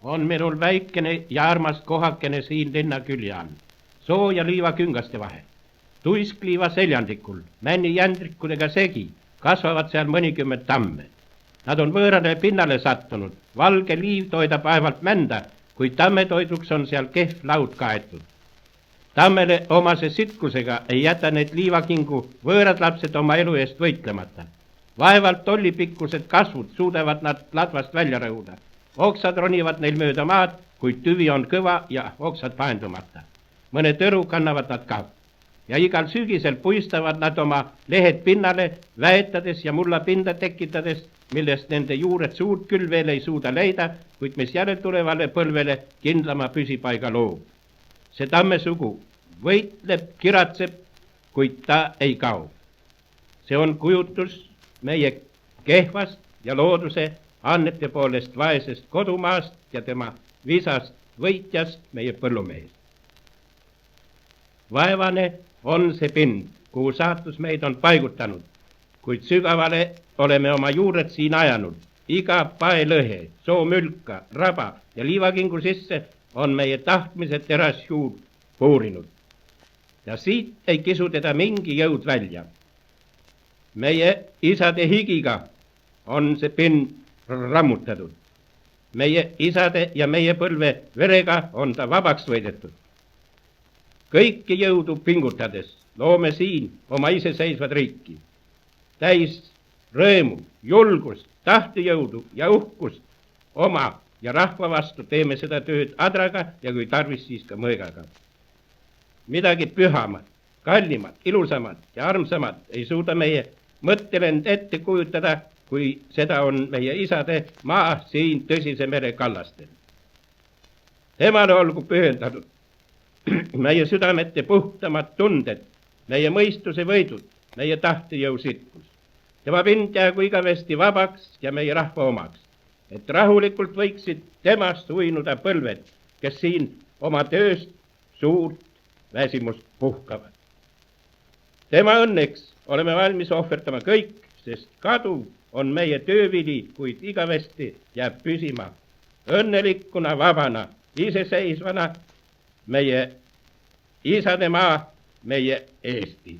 on minul väikene ja armas kohakene siin linna külje all, soo ja liiva küngaste vahel. Tuiskliiva seljandikul, männi jändrikudega segi, kasvavad seal mõnikümmend tamme. Nad on võõrale pinnale sattunud, valge liiv toidab vaevalt mända, kuid tammetoiduks on seal kehv laud kaetud. Tammele omase sitkusega ei jäta need liivakingu võõrad lapsed oma elu eest võitlemata. Vaevalt tollipikkused kasvud suudavad nad ladvast välja rõhuda. Oksad ronivad neil mööda maad, kuid tüvi on kõva ja oksad paendumata. Mõne tõru kannavad nad ka. Ja igal sügisel puistavad nad oma lehed pinnale, väetades ja mulla pinda tekitades, millest nende juured suurt küll veel ei suuda leida, kuid mis järeltulevale põlvele kindlama püsipaiga loob. See tammesugu võitleb, kiratseb, kuid ta ei kao. See on kujutus meie kehvast ja looduse annete poolest vaesest kodumaast ja tema visast võitjast meie põllumehest. Vaevane on see pind, kuhu saatus meid on paigutanud, kuid sügavale oleme oma juured siin ajanud. Iga paelõhe, soomülka, raba ja liivakingu sisse on meie tahtmise terasjuur puurinud. Ja siit ei kisu teda mingi jõud välja. Meie isade higiga on see pind rammutatud. Meie isade ja meie põlve verega on ta vabaks võidetud. Kõiki jõudu pingutades loome siin oma iseseisvad riiki. Täis rõõmu, julgust, tahtejõudu ja uhkust oma ja rahva vastu teeme seda tööd adraga ja kui tarvis, siis ka mõõgaga. Midagi pühamat, kallimat, ilusamat ja armsamat ei suuda meie mõttelend ette kujutada, kui seda on meie isade maa siin tõsise mere kallastel. Temale olgu pühendatud meie südamete puhtamad tunded, meie mõistuse võidud, meie tahtejõu sitkus. Tema pind jäägu igavesti vabaks ja meie rahva omaks, et rahulikult võiksid temast uinuda põlved, kes siin oma tööst suurt väsimust puhkavad. Tema õnneks oleme valmis ohverdama kõik, sest kadu on meie töövili, kuid igavesti jääb püsima õnnelikuna, vabana, iseseisvana meie isade maa, meie Eesti.